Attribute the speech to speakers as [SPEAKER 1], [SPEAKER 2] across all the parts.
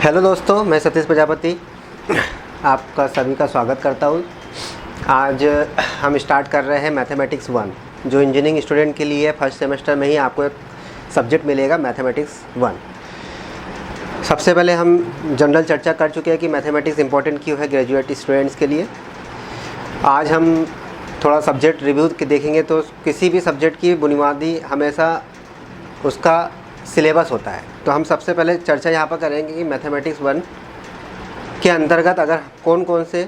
[SPEAKER 1] Hello दोस्तों, मैं सतीश प्रजापति आपका सभी का स्वागत करता हूँ। आज हम स्टार्ट कर रहे हैं मैथमेटिक्स 1, जो इंजीनियरिंग स्टूडेंट के लिए फर्स्ट सेमेस्टर में ही आपको एक सब्जेक्ट मिलेगा मैथमेटिक्स 1। सबसे पहले हम जनरल चर्चा कर चुके हैं कि मैथमेटिक्स इंपॉर्टेंट क्यों है ग्रेजुएट स्टूडेंट्स के लिए। आज हम थोड़ा सब्जेक्ट रिव्यू देखेंगे। तो किसी भी सब्जेक्ट की बुनियादी हमेशा उसका सिलेबस होता है। तो हम सबसे पहले चर्चा यहाँ पर करेंगे कि मैथमेटिक्स 1 के अंतर्गत अगर कौन कौन से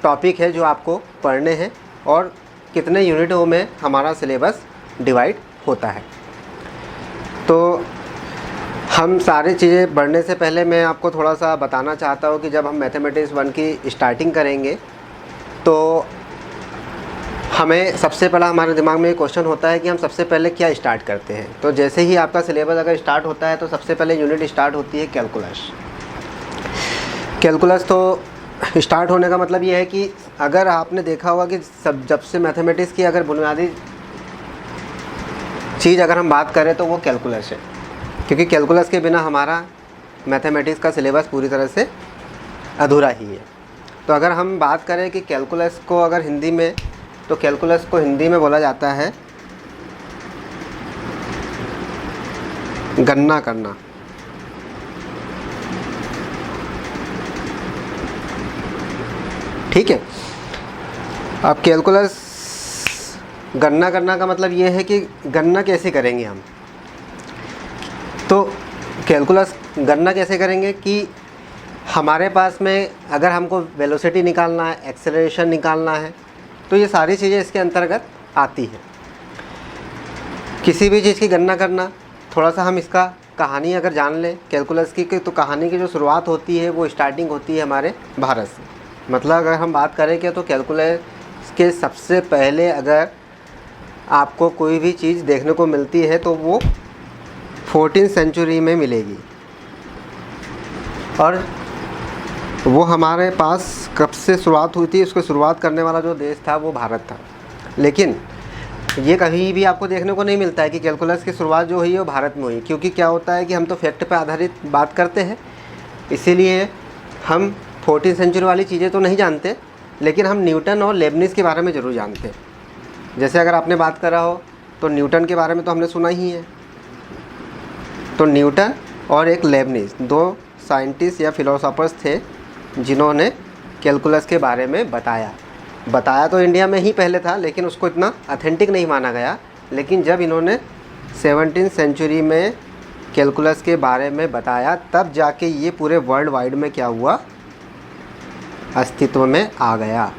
[SPEAKER 1] टॉपिक है जो आपको पढ़ने हैं और कितने यूनिटों में हमारा सिलेबस डिवाइड होता है। तो हम सारी चीज़ें बढ़ने से पहले मैं आपको थोड़ा सा बताना चाहता हूँ कि जब हम मैथमेटिक्स 1 की स्टार्टिंग करेंगे तो हमें सबसे पहला हमारे दिमाग में एक क्वेश्चन होता है कि हम सबसे पहले क्या स्टार्ट करते हैं। तो जैसे ही आपका सिलेबस अगर स्टार्ट होता है तो सबसे पहले यूनिट स्टार्ट होती है कैलकुलस। कैलकुलस तो स्टार्ट होने का मतलब ये है कि अगर आपने देखा होगा कि जब से मैथमेटिक्स की अगर बुनियादी चीज़ अगर हम बात करें तो वो कैलकुलस है, क्योंकि कैलकुलस के बिना हमारा मैथमेटिक्स का सिलेबस पूरी तरह से अधूरा ही है। तो अगर हम बात करें कि कैलकुलस को अगर हिंदी में, तो कैलकुलस को हिंदी में बोला जाता है गणना करना। ठीक है। अब कैलकुलस गणना करना का मतलब ये है कि गणना कैसे करेंगे हम। तो कैलकुलस गणना कैसे करेंगे कि हमारे पास में अगर हमको वेलोसिटी निकालना है, एक्सेलरेशन निकालना है, तो ये सारी चीज़ें इसके अंतर्गत आती हैं। किसी भी चीज़ की गणना करना, थोड़ा सा हम इसका कहानी अगर जान लें कैलकुलस की, तो कहानी की जो शुरुआत होती है वो स्टार्टिंग होती है हमारे भारत से। मतलब अगर हम बात करें कि तो कैलकुलस के सबसे पहले अगर आपको कोई भी चीज़ देखने को मिलती है तो वो 14वीं सेंचुरी में मिलेगी, और वो हमारे पास कब से शुरुआत हुई थी। उसको शुरुआत करने वाला जो देश था वो भारत था। लेकिन ये कहीं भी आपको देखने को नहीं मिलता है कि कैलकुलस की शुरुआत जो हुई है वो भारत में हुई, क्योंकि क्या होता है कि हम तो फैक्ट पे आधारित बात करते हैं, इसीलिए हम 14वीं सेंचुरी वाली चीज़ें तो नहीं जानते, लेकिन हम न्यूटन और लेबनिज़ के बारे में ज़रूर जानते हैं। जैसे अगर आपने बात करा हो तो न्यूटन के बारे में तो हमने सुना ही है। तो न्यूटन और एक लेबनिज़, दो साइंटिस्ट या फिलोसोफर्स थे जिन्होंने कैलकुलस के बारे में बताया तो इंडिया में ही पहले था, लेकिन उसको इतना ऑथेंटिक नहीं माना गया। लेकिन जब इन्होंने 17वीं सेंचुरी में कैलकुलस के बारे में बताया, तब जाके ये पूरे वर्ल्ड वाइड में क्या हुआ, अस्तित्व में आ गया।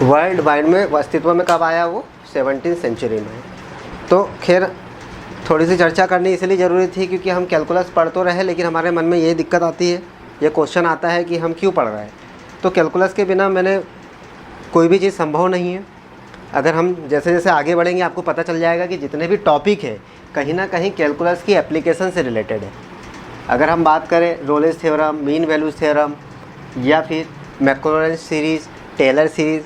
[SPEAKER 1] वर्ल्ड वाइड में अस्तित्व में कब आया वो, 17वीं सेंचुरी में। तो खैर थोड़ी सी चर्चा करनी इसलिए ज़रूरी थी क्योंकि हम कैलकुलस पढ़ तो रहे, लेकिन हमारे मन में यही दिक्कत आती है, ये क्वेश्चन आता है कि हम क्यों पढ़ रहे हैं। तो कैलकुलस के बिना मैंने कोई भी चीज़ संभव नहीं है। अगर हम जैसे जैसे आगे बढ़ेंगे आपको पता चल जाएगा कि जितने भी टॉपिक है कहीं ना कहीं कैलकुलस की एप्लीकेशन से रिलेटेड है। अगर हम बात करें Rolle's theorem, mean values theorem, या फिर Maclaurin's series, Taylor series,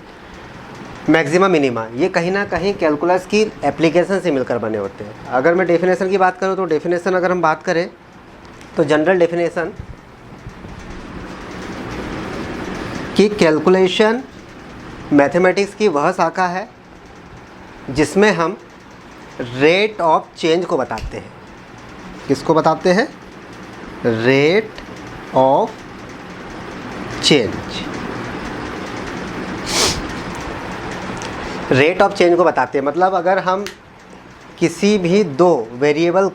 [SPEAKER 1] maxima minima, ये कहीं ना कहीं कैलकुलस की एप्लीकेशन से मिलकर बने होते हैं। अगर मैं डेफिनेशन की बात करूं तो डेफिनेशन अगर हम बात करें तो जनरल डेफिनेशन कि कैलकुलेशन मैथमेटिक्स की वह शाखा है जिसमें हम रेट ऑफ चेंज को बताते हैं। किसको बताते हैं? Rate of change. Rate of change को बताते हैं मतलब अगर हम किसी भी दो वेरिएबल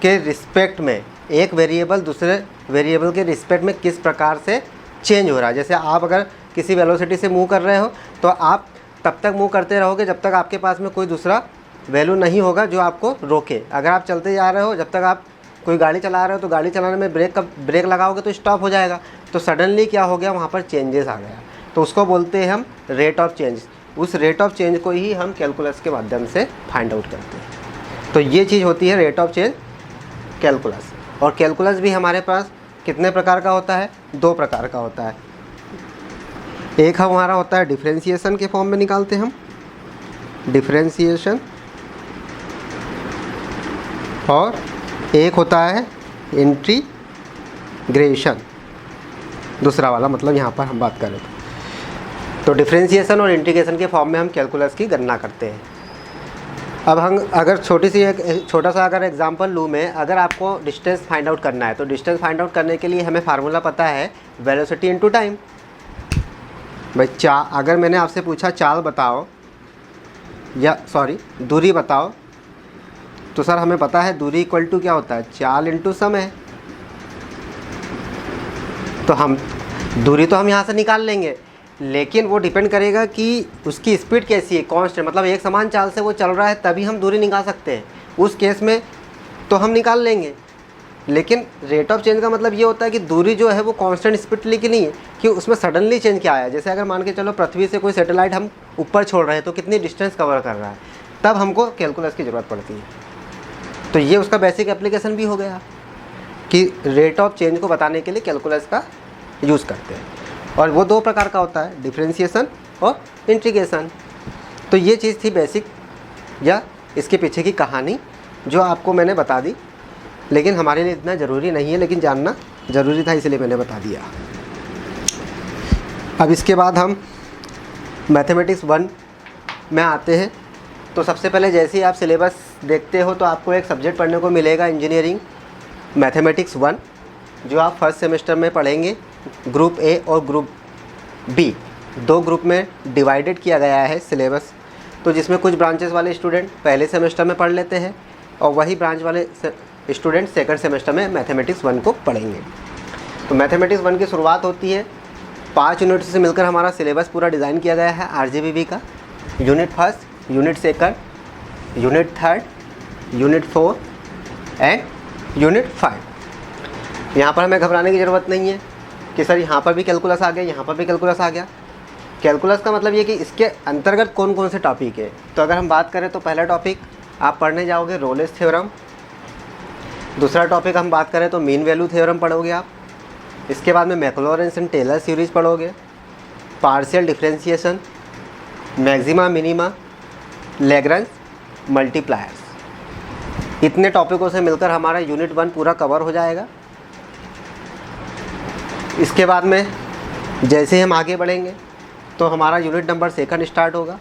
[SPEAKER 1] के रिस्पेक्ट में, एक वेरिएबल दूसरे वेरिएबल के रिस्पेक्ट में किस प्रकार से चेंज हो रहा है। जैसे आप अगर किसी वेलोसिटी से मूव कर रहे हो तो आप तब तक मूव करते रहोगे जब तक आपके पास में कोई दूसरा वैल्यू नहीं होगा जो आपको रोके। अगर आप चलते जा रहे हो, जब तक आप कोई गाड़ी चला रहे हो तो गाड़ी चलाने में ब्रेक लगाओगे तो स्टॉप हो जाएगा। तो सडनली क्या हो गया, वहाँ पर चेंजेस आ गया, तो उसको बोलते हैं हम रेट ऑफ चेंज। उस रेट ऑफ चेंज को ही हम कैलकुलस के माध्यम से फाइंड आउट करते हैं। तो ये चीज़ होती है रेट ऑफ चेंज कैलकुलस। और कैलकुलस भी हमारे पास कितने प्रकार का होता है? दो प्रकार का होता है। एक हमारा होता है डिफरेंशिएशन के फॉर्म में निकालते हैं हम, डिफरेंशिएशन, और एक होता है इंटीग्रेशन, दूसरा वाला मतलब यहाँ पर हम बात करें तो डिफरेंशिएशन और इंटीग्रेशन के फॉर्म में हम कैलकुलस की गणना करते हैं। अब हम अगर छोटा सा अगर एग्जांपल लूँ मैं, अगर आपको डिस्टेंस फाइंड आउट करना है तो डिस्टेंस फाइंड आउट करने के लिए हमें फार्मूला पता है वेलोसिटी इनटू टाइम। भाई अगर मैंने आपसे पूछा चाल बताओ या दूरी बताओ, तो सर हमें पता है दूरी इक्वल टू क्या होता है, चाल इंटू समय। तो हम दूरी तो हम यहाँ से निकाल लेंगे, लेकिन वो डिपेंड करेगा कि उसकी स्पीड कैसी है, कांस्टेंट, मतलब एक समान चाल से वो चल रहा है तभी हम दूरी निकाल सकते हैं। उस केस में तो हम निकाल लेंगे, लेकिन रेट ऑफ चेंज का मतलब ये होता है कि दूरी जो है वो कांस्टेंट स्पीड की नहीं है कि उसमें सडनली चेंज क्या आया। जैसे अगर मान के चलो पृथ्वी से कोई सैटेलाइट हम ऊपर छोड़ रहे हैं तो कितनी डिस्टेंस कवर कर रहा है, तब हमको कैलकुलस की ज़रूरत पड़ती है। तो ये उसका बेसिक एप्लीकेशन भी हो गया कि रेट ऑफ चेंज को बताने के लिए कैलकुलस का यूज़ करते हैं। और वो दो प्रकार का होता है, डिफरेंशिएशन और इंटीग्रेशन। तो ये चीज़ थी बेसिक या इसके पीछे की कहानी जो आपको मैंने बता दी, लेकिन हमारे लिए इतना ज़रूरी नहीं है, लेकिन जानना ज़रूरी था इसलिए मैंने बता दिया। अब इसके बाद हम मैथमेटिक्स 1 में आते हैं। तो सबसे पहले जैसे ही आप सिलेबस देखते हो तो आपको एक सब्जेक्ट पढ़ने को मिलेगा इंजीनियरिंग मैथमेटिक्स 1, जो आप फर्स्ट सेमेस्टर में पढ़ेंगे। ग्रुप ए और ग्रुप बी दो ग्रुप में डिवाइडेड किया गया है सिलेबस, तो जिसमें कुछ ब्रांचेस वाले स्टूडेंट पहले सेमेस्टर में पढ़ लेते हैं और वही ब्रांच वाले स्टूडेंट सेकंड सेमेस्टर में मैथमेटिक्स 1 को पढ़ेंगे। तो मैथमेटिक्स 1 की शुरुआत होती है 5 यूनिट से मिलकर हमारा सिलेबस पूरा डिज़ाइन किया गया है आरजीबीवी का। Unit first, unit second, unit third, unit 4 and unit 5। यहाँ पर हमें घबराने की ज़रूरत नहीं है कि सर यहाँ पर भी कैलकुलस आ गया, यहाँ पर भी कैलकुलस आ गया। कैलकुलस का मतलब ये कि इसके अंतर्गत कौन कौन से टॉपिक है। तो अगर हम बात करें तो पहला टॉपिक आप पढ़ने जाओगे रोलेस थ्योरम। दूसरा टॉपिक हम बात करें तो मीन वैल्यू थ्योरम पढ़ोगे आप। इसके बाद में मैक्लॉरेंस एंड टेलर सीरीज़ पढ़ोगे, partial differentiation, maxima minima, Lagrange multipliers. इतने टॉपिकों से मिलकर हमारा यूनिट 1 पूरा कवर हो जाएगा। इसके बाद में जैसे हम आगे बढ़ेंगे तो हमारा यूनिट नंबर 2 स्टार्ट होगा।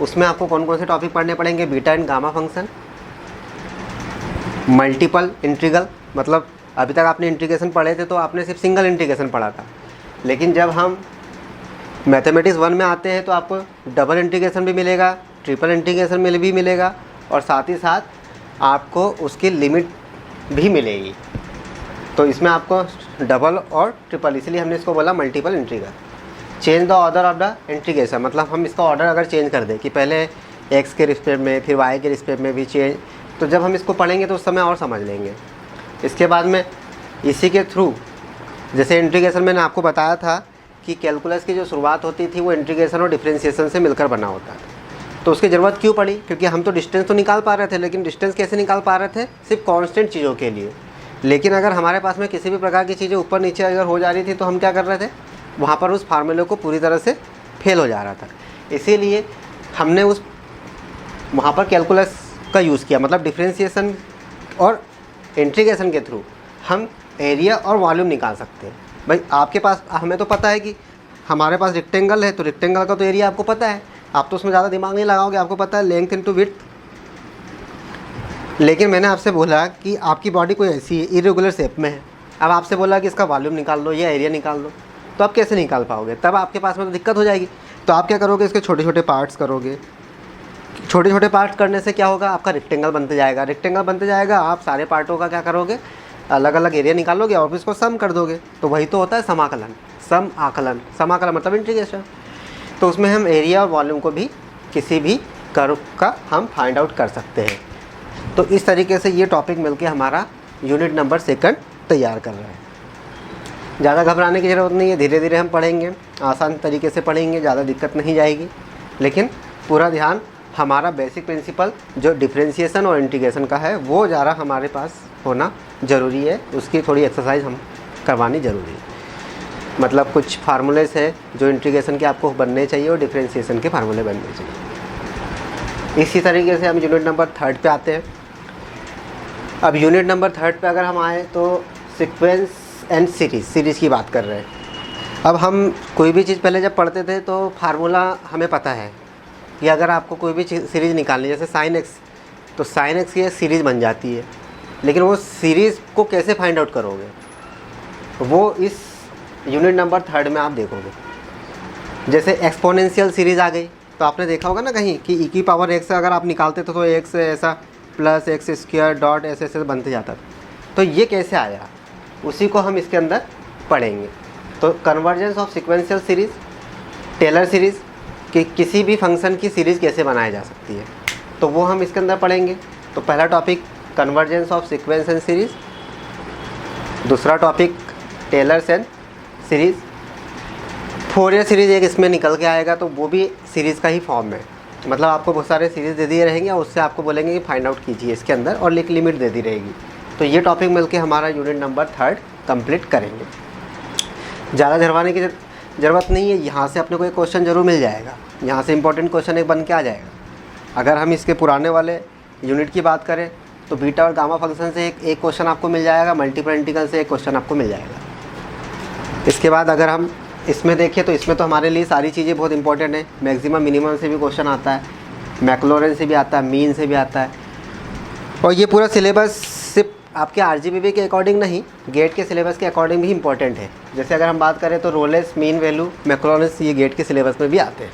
[SPEAKER 1] उसमें आपको कौन कौन से टॉपिक पढ़ने पड़ेंगे, beta and gamma function, multiple integral, मतलब अभी तक आपने इंटीग्रेशन पढ़े थे तो आपने सिर्फ सिंगल इंटीग्रेशन पढ़ा था, लेकिन जब हम मैथमेटिक्स 1 में आते हैं तो आपको डबल इंटीग्रेशन भी मिलेगा, ट्रिपल इंटीग्रेशन भी मिलेगा और साथ ही साथ आपको उसकी लिमिट भी मिलेगी। तो इसमें आपको डबल और ट्रिपल, इसलिए हमने इसको बोला multiple integral. Change the order of the integration, मतलब हम इसका ऑर्डर अगर चेंज कर दें कि पहले एक्स के रिस्पेक्ट में फिर वाई के रिस्पेक्ट में भी चेंज, तो जब हम इसको पढ़ेंगे तो उस समय और समझ लेंगे। इसके बाद में इसी के थ्रू, जैसे इंटीग्रेशन मैंने आपको बताया था कि कैलकुलस की जो शुरुआत होती थी वो इंटीग्रेशन और डिफरेंशिएशन से मिलकर बना होता था। तो उसकी ज़रूरत क्यों पड़ी, क्योंकि हम तो डिस्टेंस तो निकाल पा रहे थे, लेकिन डिस्टेंस कैसे निकाल पा रहे थे, सिर्फ कांस्टेंट चीज़ों के लिए। लेकिन अगर हमारे पास में किसी भी प्रकार की चीज़ें ऊपर नीचे अगर हो जा रही थी तो हम क्या कर रहे थे, वहाँ पर उस फार्मूले को पूरी तरह से फेल हो जा रहा था। इसीलिए हमने उस वहाँ पर कैलकुलस का यूज़ किया, मतलब डिफरेंशिएशन और इंटीग्रेशन के थ्रू हम एरिया और वॉल्यूम निकाल सकते हैं। भाई आपके पास, हमें तो पता है कि हमारे पास रेक्टेंगल है तो रेक्टेंगल का तो एरिया आपको पता है, आप तो उसमें ज़्यादा दिमाग नहीं लगाओगे, आपको पता है लेंथ इनटू विड्थ। लेकिन मैंने आपसे बोला कि आपकी बॉडी कोई ऐसी है, इरेगुलर शेप में है, अब आपसे बोला कि इसका वॉल्यूम निकाल लो या एरिया निकाल लो, तो आप कैसे निकाल पाओगे, तब आपके पास में तो दिक्कत हो जाएगी। तो आप क्या करोगे, इसके छोटे छोटे पार्ट्स करोगे। छोटे छोटे पार्ट्स करने से क्या होगा, आपका रेक्टेंगल बनते जाएगा। रेक्टेंगल बनते जाएगा, आप सारे पार्टों का क्या करोगे, अलग अलग एरिया निकालोगे और इसको सम कर दोगे। तो वही तो होता है समाकलन, सम आकलन, समाकलन मतलब इंटीग्रेशन। तो उसमें हम एरिया और वॉल्यूम को भी किसी भी कर्व का हम फाइंड आउट कर सकते हैं। तो इस तरीके से ये टॉपिक मिलके हमारा यूनिट नंबर 2 तैयार कर रहा है। ज़्यादा घबराने की ज़रूरत नहीं है, धीरे धीरे हम पढ़ेंगे, आसान तरीके से पढ़ेंगे, ज़्यादा दिक्कत नहीं जाएगी। लेकिन पूरा ध्यान हमारा बेसिक प्रिंसिपल जो डिफरेंशिएशन और इंटीग्रेशन का है वो ज़्यादा हमारे पास होना ज़रूरी है, उसकी थोड़ी एक्सरसाइज हम करवानी ज़रूरी है। मतलब कुछ फार्मूलेस है जो इंटीग्रेशन के आपको बनने चाहिए और डिफरेंशिएशन के फार्मूले बनने चाहिए। इसी तरीके से हम यूनिट नंबर 3 पे आते हैं। अब यूनिट नंबर 3 पे अगर हम आए तो सीक्वेंस एंड सीरीज़ की बात कर रहे हैं। अब हम कोई भी चीज़ पहले जब पढ़ते थे तो फार्मूला हमें पता है कि अगर आपको कोई भी सीरीज़ निकालनी है, जैसे साइन एक्स, तो साइन एक्स की एक सीरीज़ बन जाती है, लेकिन वो सीरीज़ को कैसे फाइंड आउट करोगे वो इस यूनिट नंबर 3 में आप देखोगे। जैसे एक्सपोनेंशियल सीरीज़ आ गई तो आपने देखा होगा ना कहीं कि e की पावर x अगर आप निकालते तो x ऐसा प्लस एक्स स्क्वायर डॉट ऐसे बनते जाता था। तो ये कैसे आया उसी को हम इसके अंदर पढ़ेंगे। तो convergence of sequential series, Taylor series कि किसी भी फंक्शन की सीरीज़ कैसे बनाई जा सकती है, तो वो हम इसके अंदर पढ़ेंगे। तो पहला topic convergence of sequence and series, दूसरा topic Taylor's and series, Fourier series एक इसमें निकल के आएगा तो वो भी सीरीज़ का ही फॉर्म है। मतलब आपको बहुत सारे सीरीज़ दे दिए रहेंगे और उससे आपको बोलेंगे कि फाइंड आउट कीजिए इसके अंदर, और एक लिमिट दे दी रहेगी। तो ये टॉपिक मिलके हमारा यूनिट नंबर 3 कंप्लीट करेंगे। ज़्यादा झरवाने की ज़रूरत नहीं है, यहाँ से अपने को एक क्वेश्चन ज़रूर मिल जाएगा, यहाँ से इंपॉर्टेंट क्वेश्चन एक बन के आ जाएगा। अगर हम इसके पुराने वाले यूनिट की बात करें तो बीटा और गामा फंक्शन से एक क्वेश्चन आपको मिल जाएगा, मल्टीपल इंटीग्रल से एक क्वेश्चन आपको मिल जाएगा। इसके बाद अगर हम इसमें देखें तो इसमें तो हमारे लिए सारी चीज़ें बहुत इंपॉर्टेंट है। मैक्सिमम मिनिमम से भी क्वेश्चन आता है, मैक्लॉरेन से भी आता है, मीन से भी आता है। और ये पूरा सिलेबस सिर्फ आपके आरजीबीबी के अकॉर्डिंग नहीं, गेट के सिलेबस के अकॉर्डिंग भी इंपॉर्टेंट है। जैसे अगर हम बात करें तो रोलेस, मीन वैल्यू, मैक्लॉरेंस, ये गेट के सिलेबस में भी आते हैं।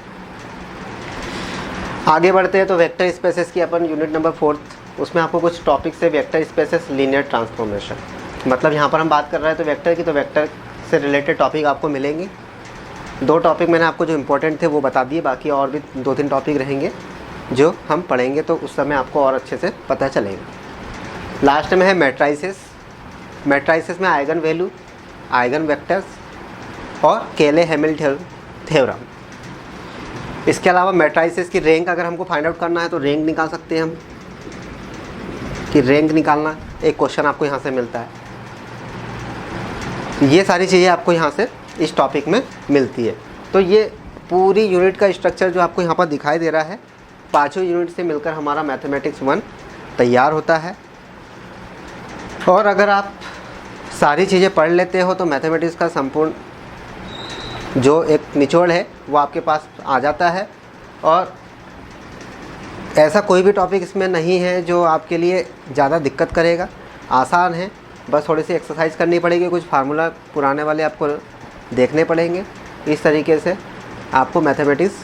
[SPEAKER 1] आगे बढ़ते हैं तो वेक्टर स्पेसेस की अपन यूनिट नंबर 4, उसमें आपको कुछ टॉपिक से वेक्टर स्पेसेस, लीनियर ट्रांसफॉर्मेशन, मतलब यहाँ पर हम बात कर रहे हैं तो वेक्टर की, तो वेक्टर से रिलेटेड टॉपिक आपको मिलेंगे। 2 टॉपिक मैंने आपको जो इम्पोर्टेंट थे वो बता दिए, बाकी और भी 2-3 टॉपिक रहेंगे जो हम पढ़ेंगे तो उस समय आपको और अच्छे से पता चलेगा। लास्ट में है मैट्राइसिस। मैट्राइसिस में आइगन वैल्यू, आइगन वेक्टर्स और केले-हैमिल्टन थ्योरम। इसके अलावा मैट्राइसिस की रैंक अगर हमको फाइंड आउट करना है तो रैंक निकाल सकते हैं हम, कि रैंक निकालना एक क्वेश्चन आपको यहाँ से मिलता है। ये सारी चीज़ें आपको यहाँ से इस टॉपिक में मिलती है। तो ये पूरी यूनिट का स्ट्रक्चर जो आपको यहाँ पर दिखाई दे रहा है, 5 यूनिट से मिलकर हमारा मैथमेटिक्स 1 तैयार होता है। और अगर आप सारी चीज़ें पढ़ लेते हो तो मैथमेटिक्स का संपूर्ण जो एक निचोड़ है वो आपके पास आ जाता है। और ऐसा कोई भी टॉपिक इसमें नहीं है जो आपके लिए ज़्यादा दिक्कत करेगा, आसान है। बस थोड़ी सी एक्सरसाइज करनी पड़ेगी, कुछ फार्मूला पुराने वाले आपको देखने पड़ेंगे। इस तरीके से आपको मैथमेटिक्स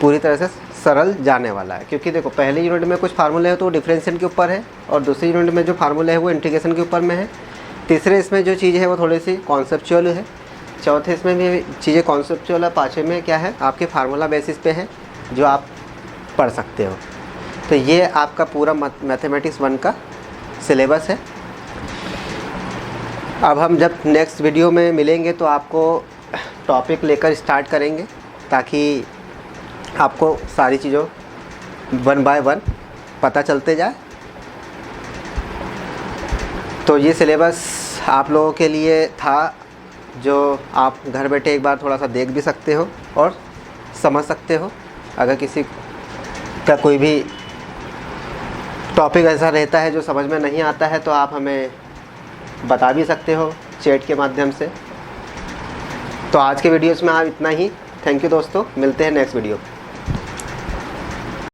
[SPEAKER 1] पूरी तरह से सरल जाने वाला है। क्योंकि देखो पहले यूनिट में कुछ फार्मूले है तो डिफरेंशियल के ऊपर है, और दूसरी यूनिट में जो फार्मूले है वो इंटीग्रेशन के ऊपर में है। तीसरे इसमें जो चीज़ है वो थोड़ी सी कॉन्सेप्चुअल है। चौथे इसमें भी चीज़ें कॉन्सेप्चुअल है। 5वें में क्या है, आपके फार्मूला बेसिस पे है जो आप पढ़ सकते हो। तो ये आपका पूरा मैथमेटिक्स 1 का सिलेबस है। अब हम जब नेक्स्ट वीडियो में मिलेंगे तो आपको टॉपिक लेकर स्टार्ट करेंगे, ताकि आपको सारी चीज़ों 1 बाय 1 पता चलते जाए। तो ये सिलेबस आप लोगों के लिए था जो आप घर बैठे एक बार थोड़ा सा देख भी सकते हो और समझ सकते हो। अगर किसी का कोई भी टॉपिक ऐसा रहता है जो समझ में नहीं आता है तो आप हमें बता भी सकते हो चैट के माध्यम से। तो आज के वीडियोस में आप इतना ही। थैंक यू दोस्तों, मिलते हैं नेक्स्ट वीडियो।